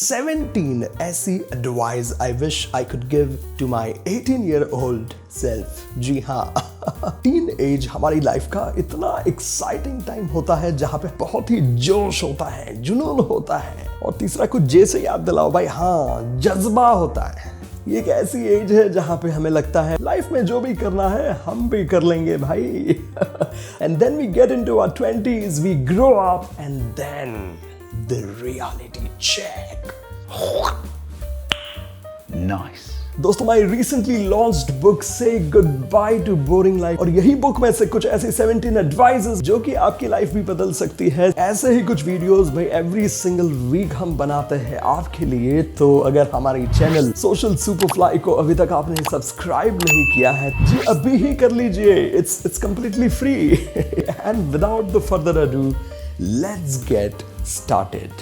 17 ऐसी advice I wish I could give to my 18-year-old self. जी हाँ, teen age हमारी लाइफ का इतना एक्साइटिंग टाइम होता है जहाँ पे बहुत ही जोश होता है, जुनून होता है और तीसरा कुछ जैसे याद दिलाओ भाई, हाँ, जज्बा होता है। ये एक ऐसी एज है जहाँ पे हमें लगता है लाइफ में जो भी करना है हम भी कर लेंगे भाई। And then we get into our 20s, we grow up and then the reality check. Nice. दोस्तों, my recently launched book Say Goodbye to Boring Life, और यही बुक में से कुछ ऐसे 17 एडवाइसेस जो कि आपकी लाइफ भी बदल सकती है। ऐसे ही कुछ वीडियोस भाई एवरी सिंगल वीक हम बनाते हैं आपके लिए। तो अगर हमारी चैनल सोशल सुपरफ्लाई को अभी तक आपने सब्सक्राइब नहीं किया है जी, अभी ही कर लीजिए। It's completely free. And without the further ado, let's get started.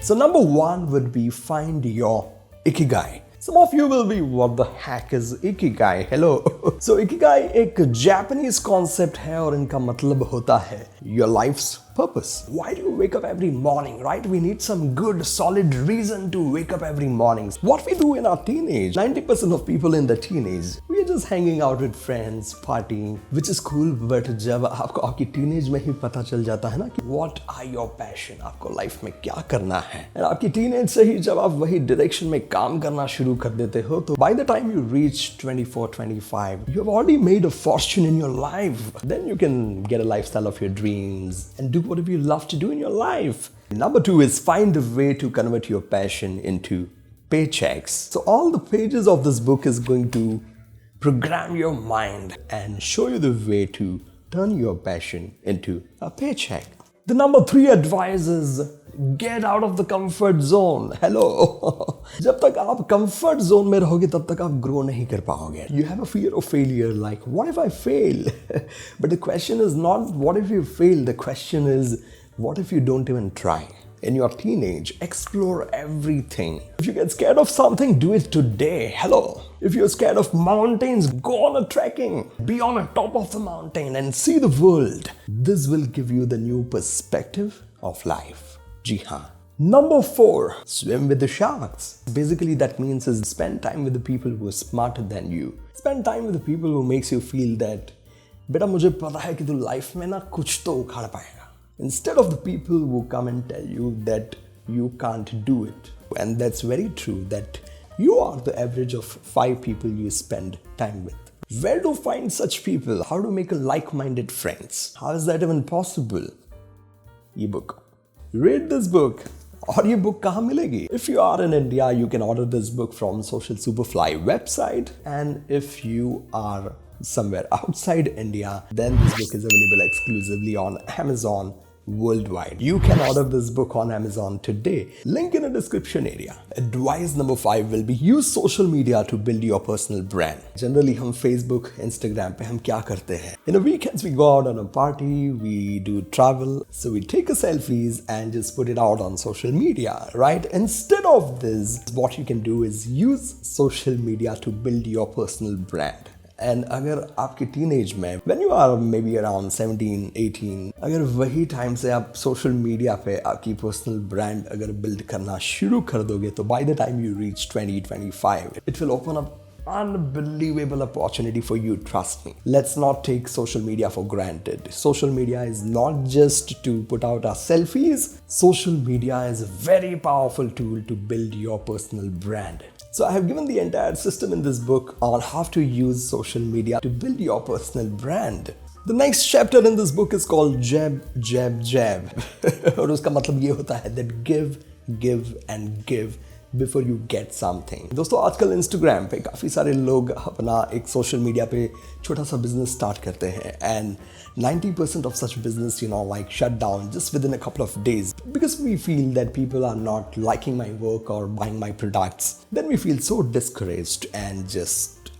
So number one would be find your ikigai. Some of you will be, what the heck is ikigai? Hello. So ikigai एक Japanese concept है और इनका मतलब होता है your life's purpose. Why do you wake up every morning, right? We need some good, solid reason to wake up every morning. What we do in our teenage, 90% of people in the teenage, we are just hanging out with friends, partying, which is cool. But जब आपको आपकी teenage में ही पता चल जाता है ना कि what are your passion, आपको life में क्या करना है, और आपकी teenage से ही जब आप वही direction में काम करना शुरू कर देते हो, तो by the time you reach 24, 25, you have already made a fortune in your life. Then you can get a lifestyle of your dreams and do whatever you love to do in your life. Number two is find a way to convert your passion into paychecks. So all the pages of this book is going to program your mind and show you the way to turn your passion into a paycheck. The number three advice is get out of the comfort zone. Hello. जब तक आप comfort zone में रहोगे तब तक आप grow नहीं कर पाओगे. You have a fear of failure, like what if I fail? But the question is not what if you fail. The question is what if you don't even try? In your teenage, explore everything. If you get scared of something, do it today. Hello. If you're scared of mountains, go on a trekking. Be on the top of the mountain and see the world. This will give you the new perspective of life. जी हाँ. Number four, swim with the sharks. Basically that means is spend time with the people who are smarter than you. Spend time with the people who makes you feel that बेटा मुझे पता है कि तू life में ना कुछ तो उखाड़ पाएगा. Instead of the people who come and tell you that you can't do it. And that's very true that you are the average of 5 people you spend time with. Where to find such people? How to make a like-minded friends? How is that even possible? E-book. Read this book. और ये book कहाँ मिलेगी? If you are in India, you can order this book from Social Superfly website. And if you are somewhere outside India, then this book is available exclusively on Amazon worldwide. You can order this book on Amazon today. Link in the description area. Advice number 5 will be use social media to build your personal brand. Generally हम Facebook, Instagram पे हम क्या करते हैं? In the weekends we go out on a party, we do travel, so we take a selfies and just put it out on social media, right? Instead of this, what you can do is use social media to build your personal brand. And अगर आपके teenage में when you are maybe around 17, 18, अगर वही time से आप social media पे आपकी personal brand अगर बिल्ड करना शुरू कर दोगे, तो by the time you reach 20, 25, it will open up unbelievable opportunity for you, trust me. Let's not take social media for granted. Social media is not just to put out our selfies. Social media is a very powerful tool to build your personal brand. So I have given the entire system in this book on how to use social media to build your personal brand. The next chapter in this book is called Jab, Jab, Jab. और उसका मतलब ये होता है that give and give before you get something. दोस्तों, आजकल Instagram पे काफ़ी सारे लोग अपना एक सोशल मीडिया पे छोटा सा बिजनेस स्टार्ट करते हैं and 90% of such business, like shut down just within a couple of days because we feel that people are not liking my work or buying my products. Then we feel so discouraged and just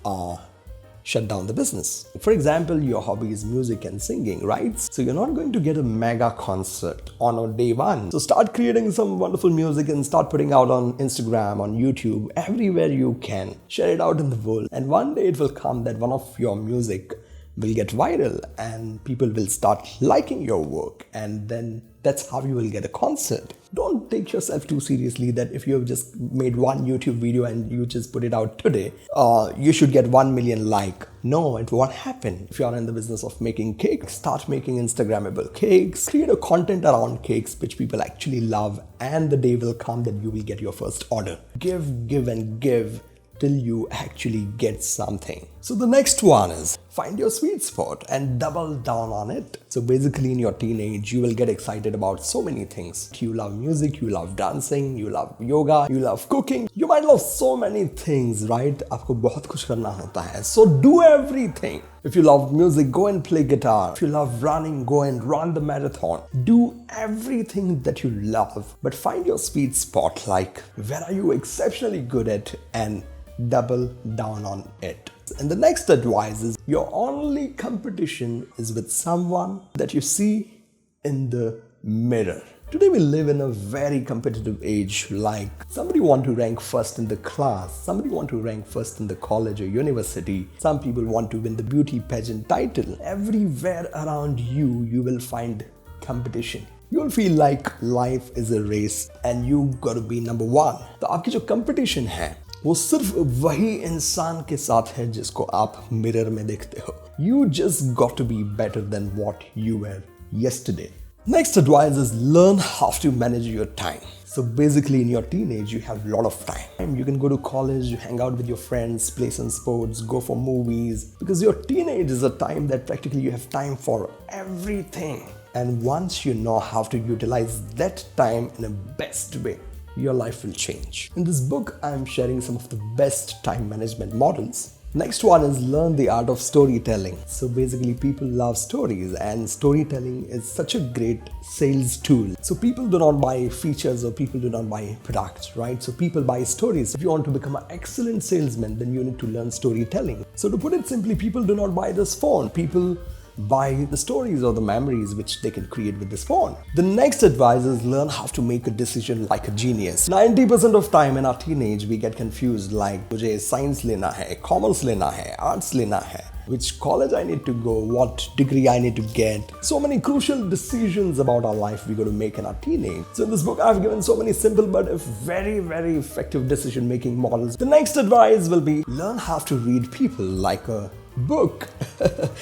shut down the business. For example, your hobby is music and singing, right? So you're not going to get a mega concert on day one. So start creating some wonderful music and start putting out on Instagram, on YouTube, everywhere you can. Share it out in the world. And one day it will come that one of your music will get viral and people will start liking your work, and then that's how you will get a concert. Don't take yourself too seriously that if you have just made one YouTube video and you just put it out today, you should get 1 million like. No, it won't happen. If you are in the business of making cakes, start making Instagrammable cakes, create a content around cakes which people actually love, and the day will come that you will get your first order. Give and give till you actually get something. So the next one is find your sweet spot and double down on it. So basically in your teenage, you will get excited about so many things. You love music, you love dancing, you love yoga, you love cooking. You might love so many things, right? आपको बहुत कुछ करना होता है. So do everything. If you love music, go and play guitar. If you love running, go and run the marathon. Do everything that you love, but find your sweet spot, like where are you exceptionally good at, and double down on it. And the next advice is your only competition is with someone that you see in the mirror. Today we live in a very competitive age, like somebody want to rank first in the class, somebody want to rank first in the college or university, some people want to win the beauty pageant title. Everywhere around you, you will find competition. You'll feel like life is a race and you gotta be number one. तो आपकी जो competition है वो सिर्फ वही इंसान के साथ है जिसको आप मिरर में देखते हो. You just got to be better than what you were yesterday. Next advice is learn how to manage your time. So basically in your teenage, you have a lot of time. You can go to college, you hang out with your friends, play some sports, go for movies. Because your teenage is a time that practically you have time for everything. And once you know how to utilize that time in a best way, your life will change. In this book, I'm sharing some of the best time management models. Next one is learn the art of storytelling. So basically people love stories, and storytelling is such a great sales tool. So people do not buy features or people do not buy products, right? So people buy stories. If you want to become an excellent salesman, then you need to learn storytelling. So to put it simply, people do not buy this phone. People buy the stories or the memories which they can create with this phone. The next advice is learn how to make a decision like a genius. 90% of time in our teenage we get confused, like मुझे science लेना है, commerce लेना है, arts लेना है, which college I need to go, what degree I need to get. So many crucial decisions about our life we got to make in our teenage. So in this book I've given so many simple but very effective decision making models. The next advice will be learn how to read people like a book.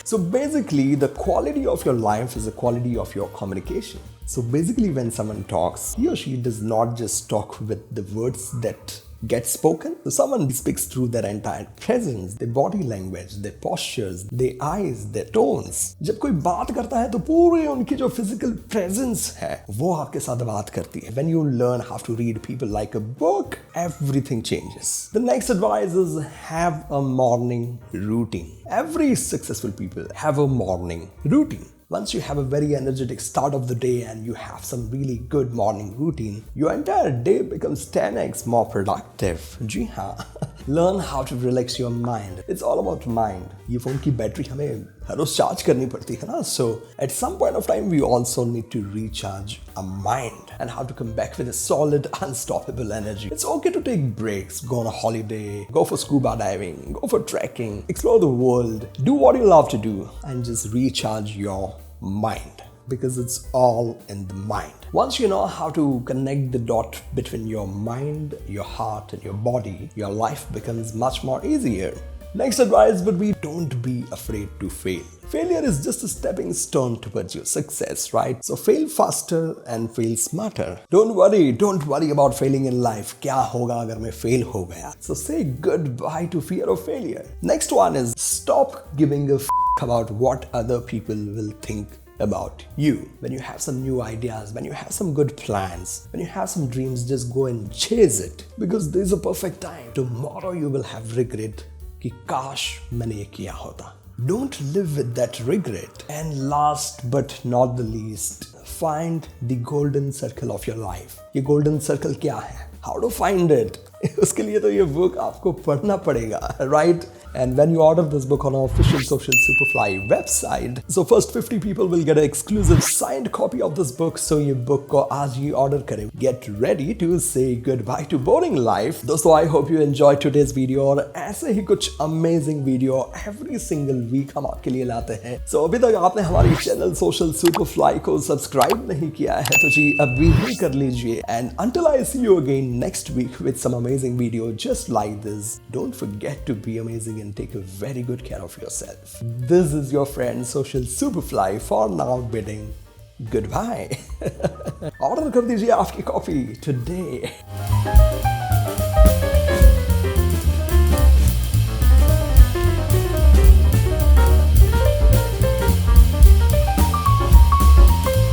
So basically the quality of your life is the quality of your communication. So basically when someone talks, he or she does not just talk with the words that get spoken. So someone speaks through their entire presence, their body language, their postures, their eyes, their tones. जब कोई बात करता है तो पूरी उनकी जो physical presence है वो आपके साथ बात करती है. When you learn how to read people like a book, everything changes. The next advice is have a morning routine. Every successful people have a morning routine. Once you have a very energetic start of the day and you have some really good morning routine, your entire day becomes 10x more productive. जी हाँ. Learn how to relax your mind. It's all about mind. ये phone की battery हमें हर रोज charge करनी पड़ती है ना. So at some point of time we also need to recharge our mind and how to come back with a solid, unstoppable energy. It's okay to take breaks, go on a holiday, go for scuba diving, go for trekking, explore the world, do what you love to do and just recharge your mind, because it's all in the mind. Once you know how to connect the dot between your mind, your heart and your body, your life becomes much more easier. Next advice would be don't be afraid to fail. Failure is just a stepping stone towards your success, right? So fail faster and fail smarter. Don't worry about failing in life. क्या होगा अगर मैं fail हो गया? So say goodbye to fear of failure. Next one is stop giving a f about what other people will think about you. When you have some new ideas, when you have some good plans, when you have some dreams, just go and chase it, because this is a perfect time. Tomorrow you will have regret कि काश मैंने ये किया होता. Don't live with that regret. And last but not the least, find the golden circle of your life. ये golden circle क्या है? How to find it? उसके लिए तो ये बुक आपको पढ़ना पड़ेगा, right? And when you order this book on our official Social Superfly website, so first 50 people will get an exclusive signed copy of this book. So ये book को आज ही order करें. Get ready to say goodbye to boring life. दोस्तों, I hope you enjoyed today's video और ऐसे ही कुछ amazing video every single week हम आपके लिए लाते हैं. So अभी तक आपने हमारी चैनल Social Superfly को सब्सक्राइब नहीं किया है तो जी अभी ही कर लीजिए. And until I see you again next week with some amazing video just like this, don't forget to be amazing and take a very good care of yourself. This is your friend Social Superfly for now bidding goodbye. Order कर दीजिए आपकी coffee today.